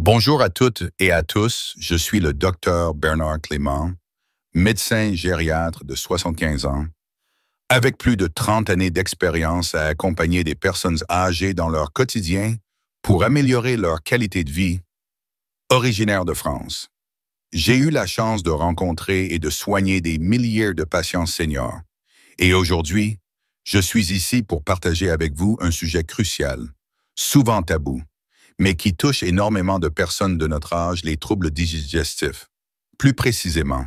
Bonjour à toutes et à tous, je suis le docteur Bernard Clément, médecin gériatre de 75 ans, avec plus de 30 années d'expérience à accompagner des personnes âgées dans leur quotidien pour améliorer leur qualité de vie, originaire de France. J'ai eu la chance de rencontrer et de soigner des milliers de patients seniors. Et aujourd'hui, je suis ici pour partager avec vous un sujet crucial, souvent tabou, mais qui touche énormément de personnes de notre âge, les troubles digestifs. Plus précisément,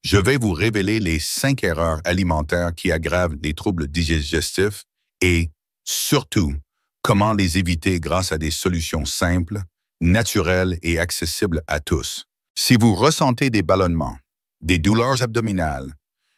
je vais vous révéler les 5 erreurs alimentaires qui aggravent les troubles digestifs et, surtout, comment les éviter grâce à des solutions simples, naturelles et accessibles à tous. Si vous ressentez des ballonnements, des douleurs abdominales,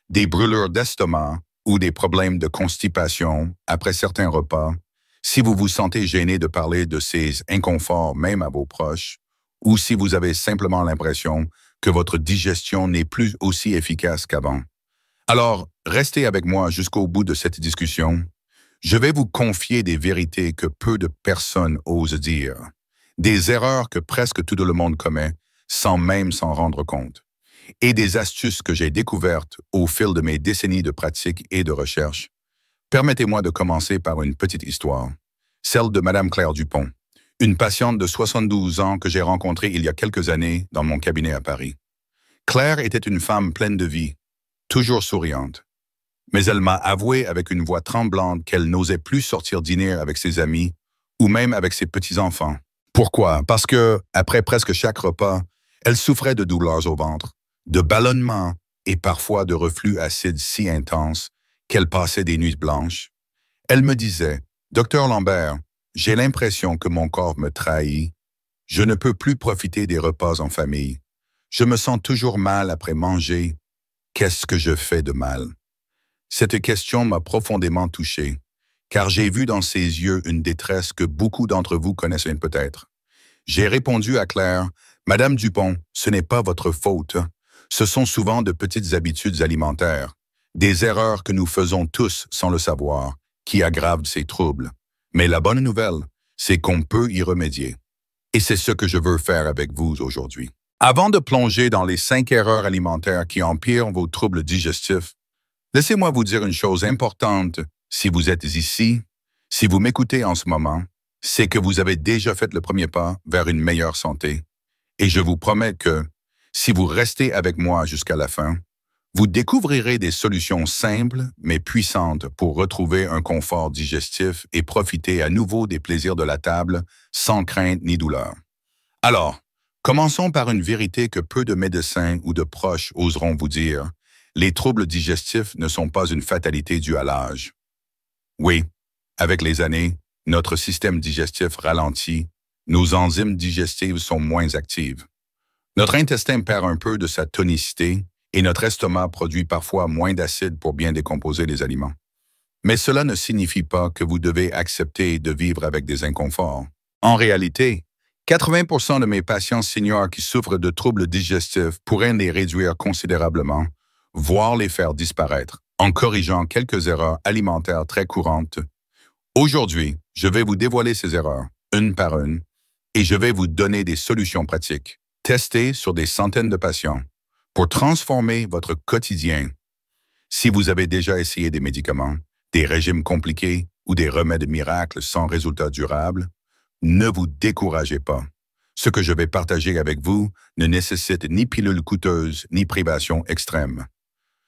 des brûlures d'estomac ou des problèmes de constipation après certains repas, si vous vous sentez gêné de parler de ces inconforts même à vos proches, ou si vous avez simplement l'impression que votre digestion n'est plus aussi efficace qu'avant. Alors, restez avec moi jusqu'au bout de cette discussion. Je vais vous confier des vérités que peu de personnes osent dire, des erreurs que presque tout le monde commet sans même s'en rendre compte, et des astuces que j'ai découvertes au fil de mes décennies de pratique et de recherche. Permettez-moi de commencer par une petite histoire, celle de Madame Claire Dupont, une patiente de 72 ans que j'ai rencontrée il y a quelques années dans mon cabinet à Paris. Claire était une femme pleine de vie, toujours souriante. Mais elle m'a avoué avec une voix tremblante qu'elle n'osait plus sortir dîner avec ses amis ou même avec ses petits-enfants. Pourquoi? Parce que, après presque chaque repas, elle souffrait de douleurs au ventre, de ballonnements et parfois de reflux acide si intense qu'elle passait des nuits blanches. Elle me disait, « Docteur Lambert, j'ai l'impression que mon corps me trahit. Je ne peux plus profiter des repas en famille. Je me sens toujours mal après manger. Qu'est-ce que je fais de mal? » Cette question m'a profondément touché, car j'ai vu dans ses yeux une détresse que beaucoup d'entre vous connaissent peut-être. J'ai répondu à Claire, « Madame Dupont, ce n'est pas votre faute. Ce sont souvent de petites habitudes alimentaires, des erreurs que nous faisons tous sans le savoir, qui aggravent ces troubles. Mais la bonne nouvelle, c'est qu'on peut y remédier. Et c'est ce que je veux faire avec vous aujourd'hui. Avant de plonger dans les 5 erreurs alimentaires qui empirent vos troubles digestifs, laissez-moi vous dire une chose importante. Si vous êtes ici, si vous m'écoutez en ce moment, c'est que vous avez déjà fait le premier pas vers une meilleure santé. Et je vous promets que, si vous restez avec moi jusqu'à la fin, vous découvrirez des solutions simples mais puissantes pour retrouver un confort digestif et profiter à nouveau des plaisirs de la table sans crainte ni douleur. Alors, commençons par une vérité que peu de médecins ou de proches oseront vous dire. Les troubles digestifs ne sont pas une fatalité due à l'âge. Oui, avec les années, notre système digestif ralentit, nos enzymes digestives sont moins actives. Notre intestin perd un peu de sa tonicité et notre estomac produit parfois moins d'acide pour bien décomposer les aliments. Mais cela ne signifie pas que vous devez accepter de vivre avec des inconforts. En réalité, 80% de mes patients seniors qui souffrent de troubles digestifs pourraient les réduire considérablement, voire les faire disparaître, en corrigeant quelques erreurs alimentaires très courantes. Aujourd'hui, je vais vous dévoiler ces erreurs, une par une, et je vais vous donner des solutions pratiques, testées sur des centaines de patients, pour transformer votre quotidien. Si vous avez déjà essayé des médicaments, des régimes compliqués ou des remèdes miracles sans résultat durable, ne vous découragez pas. Ce que je vais partager avec vous ne nécessite ni pilule coûteuse ni privation extrême.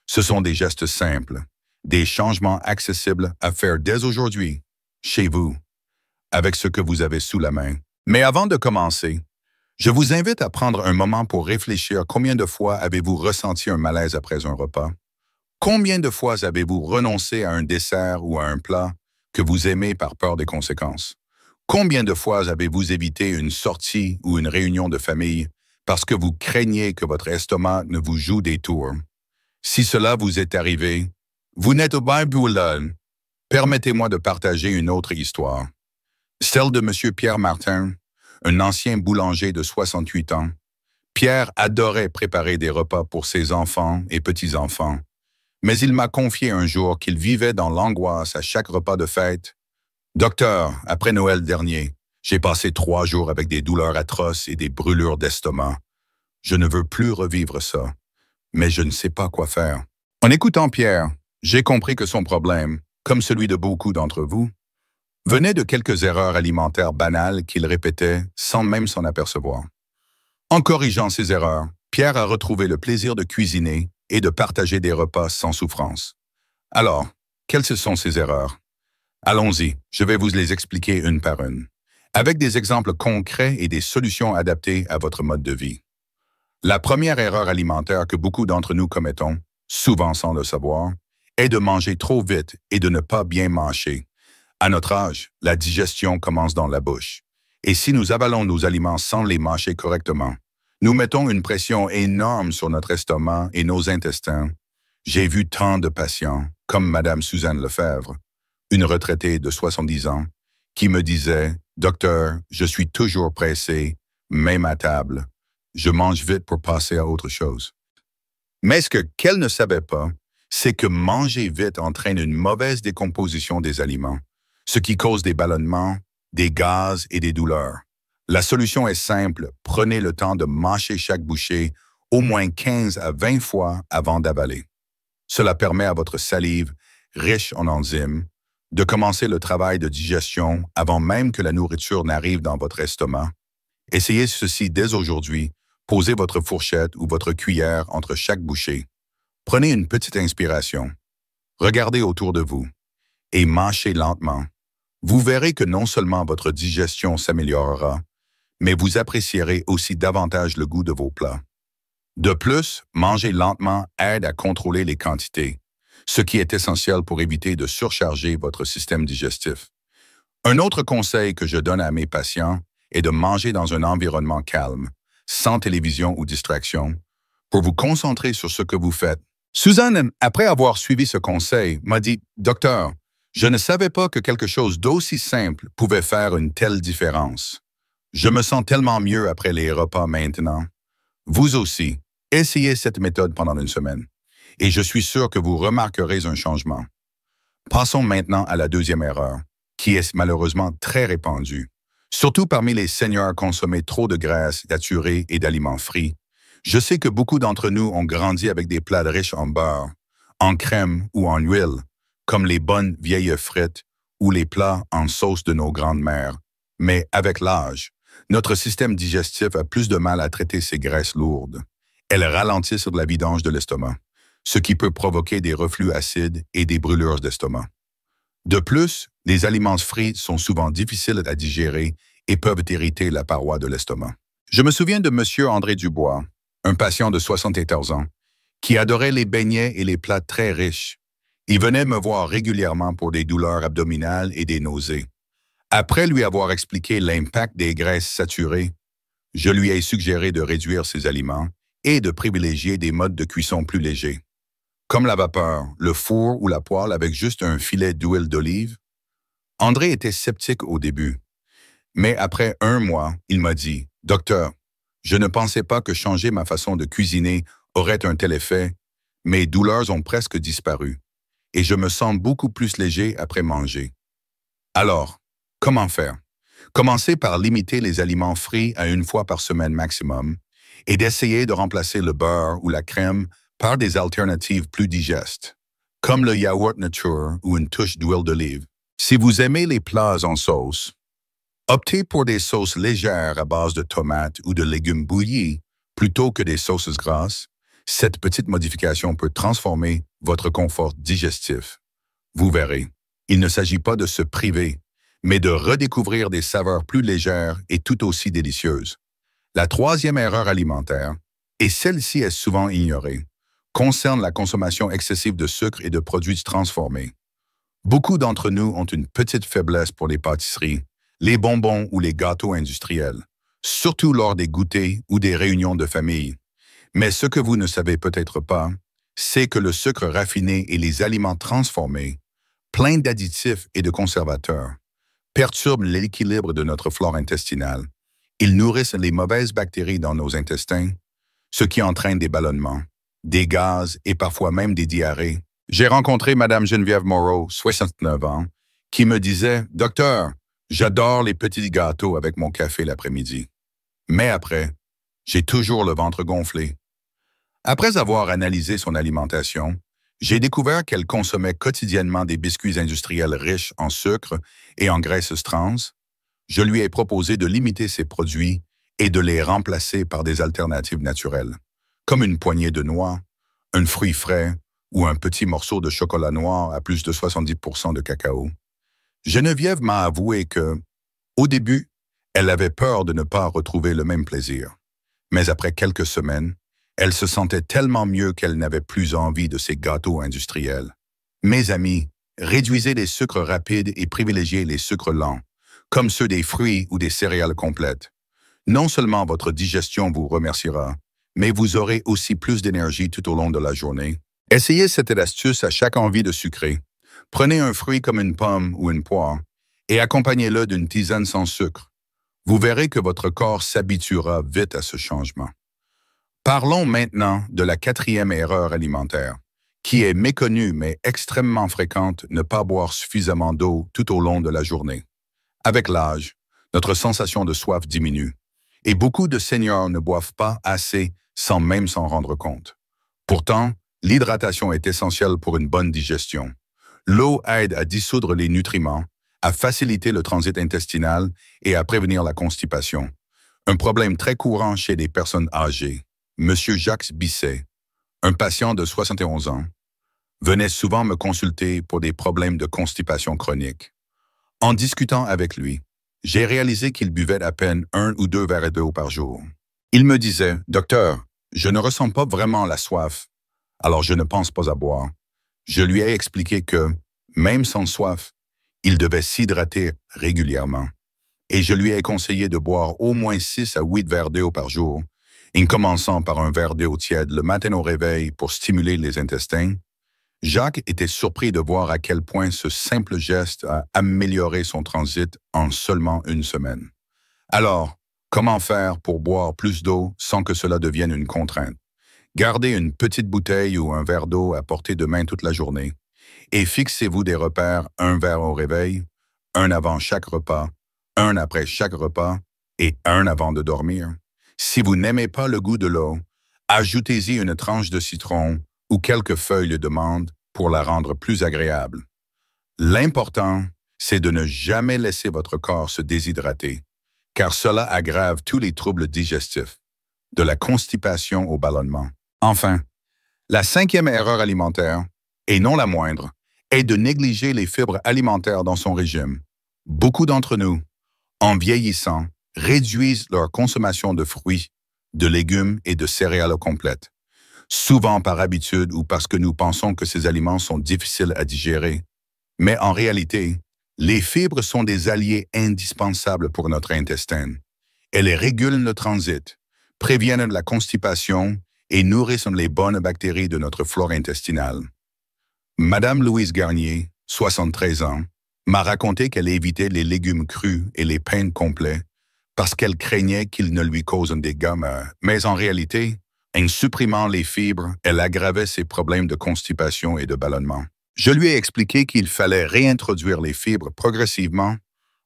Ce sont des gestes simples, des changements accessibles à faire dès aujourd'hui, chez vous, avec ce que vous avez sous la main. Mais avant de commencer, je vous invite à prendre un moment pour réfléchir combien de fois avez-vous ressenti un malaise après un repas? Combien de fois avez-vous renoncé à un dessert ou à un plat que vous aimez par peur des conséquences? Combien de fois avez-vous évité une sortie ou une réunion de famille parce que vous craignez que votre estomac ne vous joue des tours? Si cela vous est arrivé, vous n'êtes pas seul. Permettez-moi de partager une autre histoire. Celle de M. Pierre Martin, un ancien boulanger de 68 ans. Pierre adorait préparer des repas pour ses enfants et petits-enfants, mais il m'a confié un jour qu'il vivait dans l'angoisse à chaque repas de fête. « Docteur, après Noël dernier, J'ai passé 3 jours avec des douleurs atroces et des brûlures d'estomac. Je ne veux plus revivre ça, mais je ne sais pas quoi faire. En écoutant Pierre, j'ai compris que son problème, comme celui de beaucoup d'entre vous, venait de quelques erreurs alimentaires banales qu'il répétait sans même s'en apercevoir. En corrigeant ces erreurs, Pierre a retrouvé le plaisir de cuisiner et de partager des repas sans souffrance. Alors, quelles sont ces erreurs? Allons-y, je vais vous les expliquer une par une, avec des exemples concrets et des solutions adaptées à votre mode de vie. La première erreur alimentaire que beaucoup d'entre nous commettons, souvent sans le savoir, est de manger trop vite et de ne pas bien mâcher. À notre âge, la digestion commence dans la bouche. Et si nous avalons nos aliments sans les mâcher correctement, nous mettons une pression énorme sur notre estomac et nos intestins. J'ai vu tant de patients, comme Madame Suzanne Lefebvre, une retraitée de 70 ans, qui me disait « Docteur, je suis toujours pressé, même à table. Je mange vite pour passer à autre chose. » Mais ce qu'elle ne savait pas, c'est que manger vite entraîne une mauvaise décomposition des aliments, ce qui cause des ballonnements, des gaz et des douleurs. La solution est simple, prenez le temps de mâcher chaque bouchée au moins 15 à 20 fois avant d'avaler. Cela permet à votre salive, riche en enzymes, de commencer le travail de digestion avant même que la nourriture n'arrive dans votre estomac. Essayez ceci dès aujourd'hui. Posez votre fourchette ou votre cuillère entre chaque bouchée. Prenez une petite inspiration. Regardez autour de vous et mâchez lentement. Vous verrez que non seulement votre digestion s'améliorera, mais vous apprécierez aussi davantage le goût de vos plats. De plus, manger lentement aide à contrôler les quantités, ce qui est essentiel pour éviter de surcharger votre système digestif. Un autre conseil que je donne à mes patients est de manger dans un environnement calme, sans télévision ou distraction, pour vous concentrer sur ce que vous faites. Suzanne, après avoir suivi ce conseil, m'a dit « Docteur, je ne savais pas que quelque chose d'aussi simple pouvait faire une telle différence. Je me sens tellement mieux après les repas maintenant. Vous aussi, essayez cette méthode pendant une semaine, et je suis sûr que vous remarquerez un changement. » Passons maintenant à la deuxième erreur, qui est malheureusement très répandue. Surtout parmi les seniors consommer trop de graisses saturées et d'aliments frits. Je sais que beaucoup d'entre nous ont grandi avec des plats riches en beurre, en crème ou en huile, comme les bonnes vieilles frites ou les plats en sauce de nos grandes-mères. Mais avec l'âge, notre système digestif a plus de mal à traiter ces graisses lourdes. Elles ralentissent la vidange de l'estomac, ce qui peut provoquer des reflux acides et des brûlures d'estomac. De plus, les aliments frits sont souvent difficiles à digérer et peuvent irriter la paroi de l'estomac. Je me souviens de M. André Dubois, un patient de 74 ans, qui adorait les beignets et les plats très riches. Il venait me voir régulièrement pour des douleurs abdominales et des nausées. Après lui avoir expliqué l'impact des graisses saturées, je lui ai suggéré de réduire ses aliments et de privilégier des modes de cuisson plus légers, comme la vapeur, le four ou la poêle avec juste un filet d'huile d'olive. André était sceptique au début, mais après 1 mois, il m'a dit « Docteur, je ne pensais pas que changer ma façon de cuisiner aurait un tel effet. Mes douleurs ont presque disparu et je me sens beaucoup plus léger après manger. » Alors, comment faire? Commencez par limiter les aliments frits à 1 fois par semaine maximum et d'essayer de remplacer le beurre ou la crème par des alternatives plus digestes, comme le yaourt nature ou une touche d'huile d'olive. Si vous aimez les plats en sauce, optez pour des sauces légères à base de tomates ou de légumes bouillis plutôt que des sauces grasses. Cette petite modification peut transformer votre confort digestif. Vous verrez, il ne s'agit pas de se priver, mais de redécouvrir des saveurs plus légères et tout aussi délicieuses. La troisième erreur alimentaire, et celle-ci est souvent ignorée, concerne la consommation excessive de sucre et de produits transformés. Beaucoup d'entre nous ont une petite faiblesse pour les pâtisseries, les bonbons ou les gâteaux industriels, surtout lors des goûters ou des réunions de famille. Mais ce que vous ne savez peut-être pas, c'est que le sucre raffiné et les aliments transformés, pleins d'additifs et de conservateurs, perturbent l'équilibre de notre flore intestinale. Ils nourrissent les mauvaises bactéries dans nos intestins, ce qui entraîne des ballonnements, des gaz et parfois même des diarrhées. J'ai rencontré Mme Geneviève Moreau, 69 ans, qui me disait « Docteur, J'adore les petits gâteaux avec mon café l'après-midi. Mais après, j'ai toujours le ventre gonflé. Après avoir analysé son alimentation, j'ai découvert qu'elle consommait quotidiennement des biscuits industriels riches en sucre et en graisses trans. Je lui ai proposé de limiter ces produits et de les remplacer par des alternatives naturelles, comme une poignée de noix, un fruit frais ou un petit morceau de chocolat noir à plus de 70% de cacao. Geneviève m'a avoué que, au début, elle avait peur de ne pas retrouver le même plaisir. Mais après quelques semaines, elle se sentait tellement mieux qu'elle n'avait plus envie de ces gâteaux industriels. Mes amis, réduisez les sucres rapides et privilégiez les sucres lents, comme ceux des fruits ou des céréales complètes. Non seulement votre digestion vous remerciera, mais vous aurez aussi plus d'énergie tout au long de la journée. Essayez cette astuce à chaque envie de sucrer. Prenez un fruit comme une pomme ou une poire et accompagnez-le d'une tisane sans sucre. Vous verrez que votre corps s'habituera vite à ce changement. Parlons maintenant de la quatrième erreur alimentaire, qui est méconnue mais extrêmement fréquente, ne pas boire suffisamment d'eau tout au long de la journée. Avec l'âge, notre sensation de soif diminue, et beaucoup de seniors ne boivent pas assez sans même s'en rendre compte. Pourtant, l'hydratation est essentielle pour une bonne digestion. L'eau aide à dissoudre les nutriments, à faciliter le transit intestinal et à prévenir la constipation. Un problème très courant chez les personnes âgées. Monsieur Jacques Bisset, un patient de 71 ans, venait souvent me consulter pour des problèmes de constipation chronique. En discutant avec lui, j'ai réalisé qu'il buvait à peine 1 ou 2 verres d'eau par jour. Il me disait, « Docteur, je ne ressens pas vraiment la soif, alors je ne pense pas à boire. » Je lui ai expliqué que, même sans soif, il devait s'hydrater régulièrement. Et je lui ai conseillé de boire au moins 6 à 8 verres d'eau par jour, en commençant par un verre d'eau tiède le matin au réveil pour stimuler les intestins. Jacques était surpris de voir à quel point ce simple geste a amélioré son transit en seulement une semaine. Alors, comment faire pour boire plus d'eau sans que cela devienne une contrainte? Gardez une petite bouteille ou un verre d'eau à portée de main toute la journée et fixez-vous des repères, un verre au réveil, un avant chaque repas, un après chaque repas et un avant de dormir. Si vous n'aimez pas le goût de l'eau, ajoutez-y une tranche de citron ou quelques feuilles de menthe pour la rendre plus agréable. L'important, c'est de ne jamais laisser votre corps se déshydrater, car cela aggrave tous les troubles digestifs, de la constipation au ballonnement. Enfin, la 5e erreur alimentaire, et non la moindre, est de négliger les fibres alimentaires dans son régime. Beaucoup d'entre nous, en vieillissant, réduisent leur consommation de fruits, de légumes et de céréales complètes, souvent par habitude ou parce que nous pensons que ces aliments sont difficiles à digérer. Mais en réalité, les fibres sont des alliés indispensables pour notre intestin. Elles régulent le transit, préviennent la constipation et nourrissent les bonnes bactéries de notre flore intestinale. Madame Louise Garnier, 73 ans, m'a raconté qu'elle évitait les légumes crus et les pains complets parce qu'elle craignait qu'ils ne lui causent des dégâts, mais en réalité, en supprimant les fibres, elle aggravait ses problèmes de constipation et de ballonnement. Je lui ai expliqué qu'il fallait réintroduire les fibres progressivement,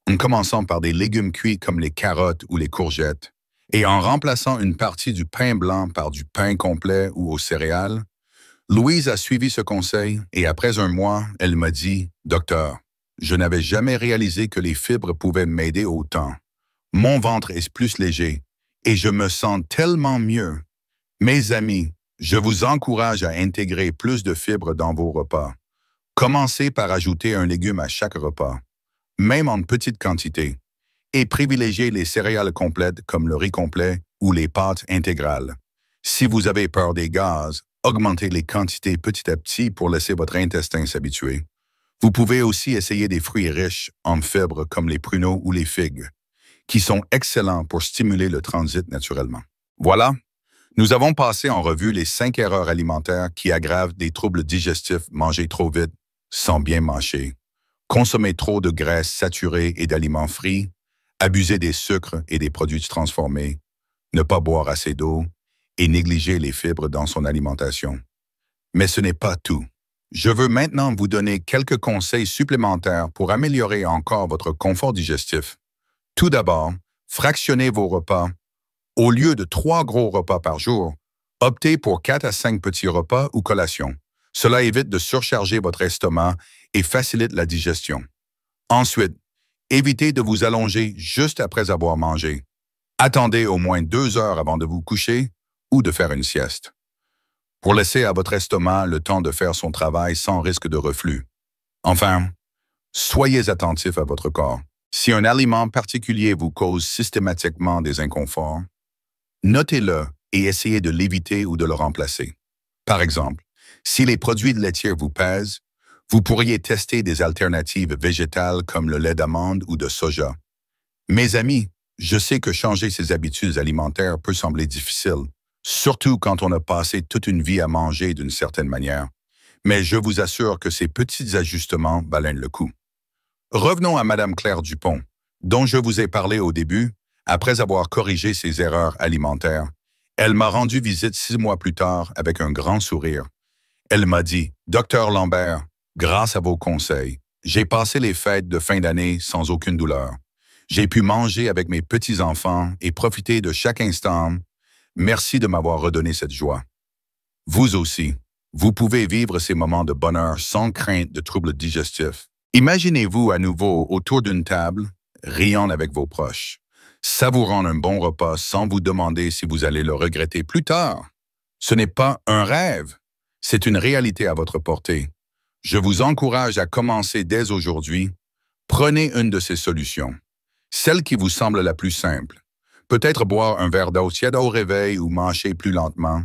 en commençant par des légumes cuits comme les carottes ou les courgettes, et en remplaçant une partie du pain blanc par du pain complet ou aux céréales. Louise a suivi ce conseil et après un mois, elle m'a dit « Docteur, je n'avais jamais réalisé que les fibres pouvaient m'aider autant. Mon ventre est plus léger et je me sens tellement mieux. » Mes amis, je vous encourage à intégrer plus de fibres dans vos repas. Commencez par ajouter un légume à chaque repas, même en petite quantité, et privilégiez les céréales complètes comme le riz complet ou les pâtes intégrales. Si vous avez peur des gaz, augmentez les quantités petit à petit pour laisser votre intestin s'habituer. Vous pouvez aussi essayer des fruits riches en fibres comme les pruneaux ou les figues, qui sont excellents pour stimuler le transit naturellement. Voilà, nous avons passé en revue les 5 erreurs alimentaires qui aggravent des troubles digestifs: manger trop vite, sans bien mâcher, consommer trop de graisses saturées et d'aliments frits, abuser des sucres et des produits transformés, ne pas boire assez d'eau et négliger les fibres dans son alimentation. Mais ce n'est pas tout. Je veux maintenant vous donner quelques conseils supplémentaires pour améliorer encore votre confort digestif. Tout d'abord, fractionnez vos repas. Au lieu de 3 gros repas par jour, optez pour 4 à 5 petits repas ou collations. Cela évite de surcharger votre estomac et facilite la digestion. Ensuite, évitez de vous allonger juste après avoir mangé. Attendez au moins 2 heures avant de vous coucher ou de faire une sieste, pour laisser à votre estomac le temps de faire son travail sans risque de reflux. Enfin, soyez attentif à votre corps. Si un aliment particulier vous cause systématiquement des inconforts, notez-le et essayez de l'éviter ou de le remplacer. Par exemple, si les produits laitiers vous pèsent, vous pourriez tester des alternatives végétales comme le lait d'amande ou de soja. Mes amis, je sais que changer ses habitudes alimentaires peut sembler difficile, surtout quand on a passé toute une vie à manger d'une certaine manière. Mais je vous assure que ces petits ajustements valent le coup. Revenons à Madame Claire Dupont, dont je vous ai parlé au début. Après avoir corrigé ses erreurs alimentaires, elle m'a rendu visite 6 mois plus tard avec un grand sourire. Elle m'a dit, « Docteur Lambert, grâce à vos conseils, j'ai passé les fêtes de fin d'année sans aucune douleur. J'ai pu manger avec mes petits-enfants et profiter de chaque instant. Merci de m'avoir redonné cette joie. » Vous aussi, vous pouvez vivre ces moments de bonheur sans crainte de troubles digestifs. Imaginez-vous à nouveau autour d'une table, riant avec vos proches, savourant un bon repas sans vous demander si vous allez le regretter plus tard. Ce n'est pas un rêve, c'est une réalité à votre portée. Je vous encourage à commencer dès aujourd'hui. Prenez une de ces solutions, celle qui vous semble la plus simple. Peut-être boire un verre d'eau tiède au réveil ou manger plus lentement,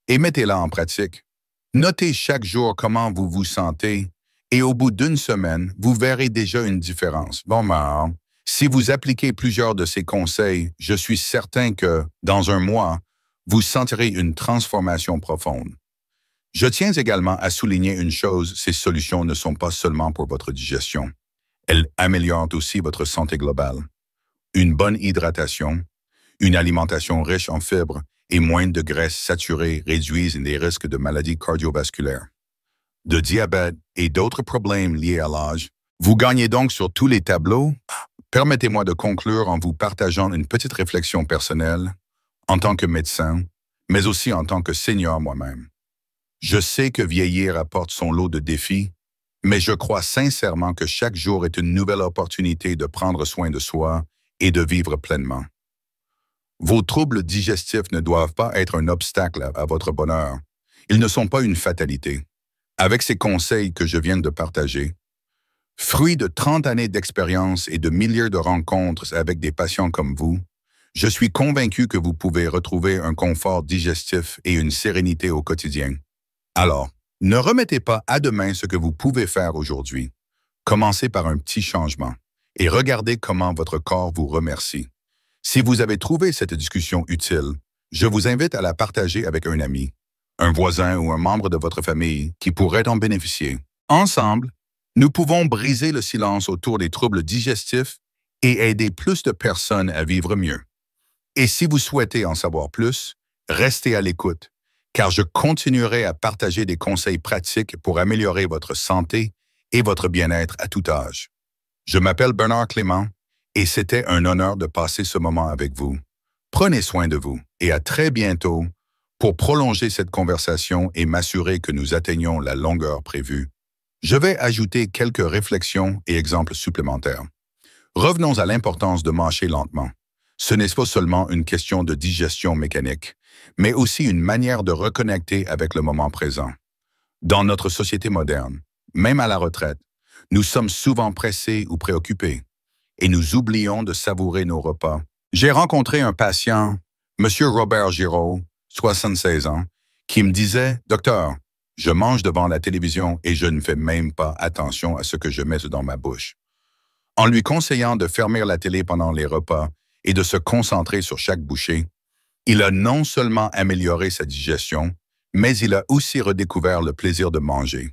et mettez-la en pratique. Notez chaque jour comment vous vous sentez, et au bout d'une semaine, vous verrez déjà une différence. Bon, si vous appliquez plusieurs de ces conseils, je suis certain que, dans un mois, vous sentirez une transformation profonde. Je tiens également à souligner une chose, ces solutions ne sont pas seulement pour votre digestion. Elles améliorent aussi votre santé globale. Une bonne hydratation, une alimentation riche en fibres et moins de graisses saturées réduisent les risques de maladies cardiovasculaires, de diabète et d'autres problèmes liés à l'âge. Vous gagnez donc sur tous les tableaux. Permettez-moi de conclure en vous partageant une petite réflexion personnelle en tant que médecin, mais aussi en tant que senior moi-même. Je sais que vieillir apporte son lot de défis, mais je crois sincèrement que chaque jour est une nouvelle opportunité de prendre soin de soi et de vivre pleinement. Vos troubles digestifs ne doivent pas être un obstacle à votre bonheur. Ils ne sont pas une fatalité. Avec ces conseils que je viens de partager, fruit de 30 années d'expérience et de milliers de rencontres avec des patients comme vous, je suis convaincu que vous pouvez retrouver un confort digestif et une sérénité au quotidien. Alors, ne remettez pas à demain ce que vous pouvez faire aujourd'hui. Commencez par un petit changement et regardez comment votre corps vous remercie. Si vous avez trouvé cette discussion utile, je vous invite à la partager avec un ami, un voisin ou un membre de votre famille qui pourrait en bénéficier. Ensemble, nous pouvons briser le silence autour des troubles digestifs et aider plus de personnes à vivre mieux. Et si vous souhaitez en savoir plus, restez à l'écoute, car je continuerai à partager des conseils pratiques pour améliorer votre santé et votre bien-être à tout âge. Je m'appelle Bernard Clément et c'était un honneur de passer ce moment avec vous. Prenez soin de vous et à très bientôt pour prolonger cette conversation et m'assurer que nous atteignons la longueur prévue. Je vais ajouter quelques réflexions et exemples supplémentaires. Revenons à l'importance de mâcher lentement. Ce n'est pas seulement une question de digestion mécanique, mais aussi une manière de reconnecter avec le moment présent. Dans notre société moderne, même à la retraite, nous sommes souvent pressés ou préoccupés, et nous oublions de savourer nos repas. J'ai rencontré un patient, M. Robert Giraud, 76 ans, qui me disait « Docteur, je mange devant la télévision et je ne fais même pas attention à ce que je mets dans ma bouche. » En lui conseillant de fermer la télé pendant les repas et de se concentrer sur chaque bouchée, il a non seulement amélioré sa digestion, mais il a aussi redécouvert le plaisir de manger.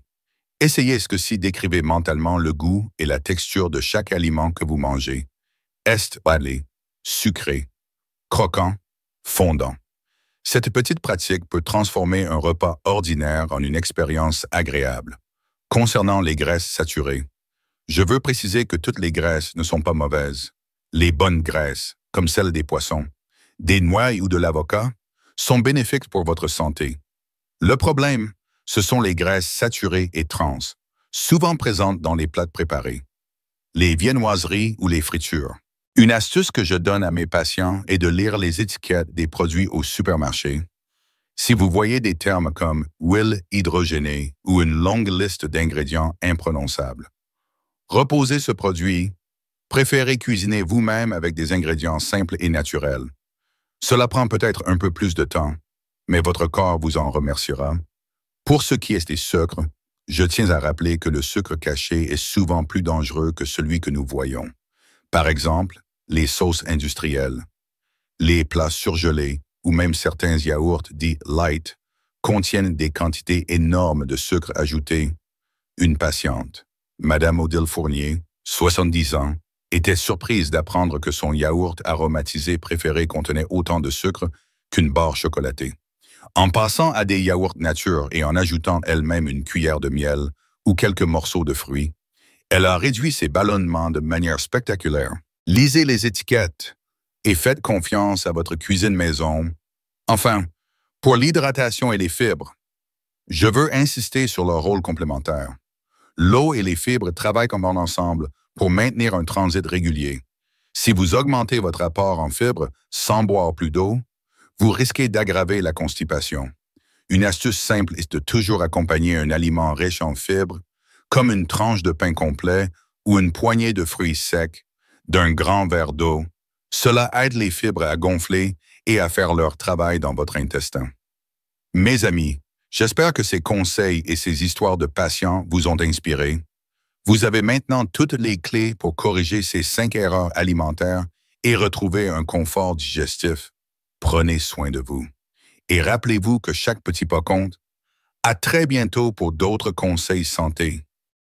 Essayez ci, décrivez mentalement le goût et la texture de chaque aliment que vous mangez. Est salé, sucré, croquant, fondant. Cette petite pratique peut transformer un repas ordinaire en une expérience agréable. Concernant les graisses saturées, je veux préciser que toutes les graisses ne sont pas mauvaises. Les bonnes graisses, comme celles des poissons, des noix ou de l'avocat, sont bénéfiques pour votre santé. Le problème, ce sont les graisses saturées et trans, souvent présentes dans les plats préparés, les viennoiseries ou les fritures. Une astuce que je donne à mes patients est de lire les étiquettes des produits au supermarché. Si vous voyez des termes comme huile hydrogénée ou une longue liste d'ingrédients imprononçables, reposez ce produit. Préférez cuisiner vous-même avec des ingrédients simples et naturels. Cela prend peut-être un peu plus de temps, mais votre corps vous en remerciera. Pour ce qui est des sucres, je tiens à rappeler que le sucre caché est souvent plus dangereux que celui que nous voyons. Par exemple, les sauces industrielles, les plats surgelés ou même certains yaourts dits light contiennent des quantités énormes de sucre ajouté. Une patiente, Madame Odile Fournier, 70 ans, était surprise d'apprendre que son yaourt aromatisé préféré contenait autant de sucre qu'une barre chocolatée. En passant à des yaourts nature et en ajoutant elle-même une cuillère de miel ou quelques morceaux de fruits, elle a réduit ses ballonnements de manière spectaculaire. Lisez les étiquettes et faites confiance à votre cuisine maison. Enfin, pour l'hydratation et les fibres, je veux insister sur leur rôle complémentaire. L'eau et les fibres travaillent comme un ensemble pour maintenir un transit régulier. Si vous augmentez votre apport en fibres sans boire plus d'eau, vous risquez d'aggraver la constipation. Une astuce simple est de toujours accompagner un aliment riche en fibres, comme une tranche de pain complet ou une poignée de fruits secs, d'un grand verre d'eau. Cela aide les fibres à gonfler et à faire leur travail dans votre intestin. Mes amis, j'espère que ces conseils et ces histoires de patients vous ont inspiré. Vous avez maintenant toutes les clés pour corriger ces 5 erreurs alimentaires et retrouver un confort digestif. Prenez soin de vous. Et rappelez-vous que chaque petit pas compte. À très bientôt pour d'autres conseils santé.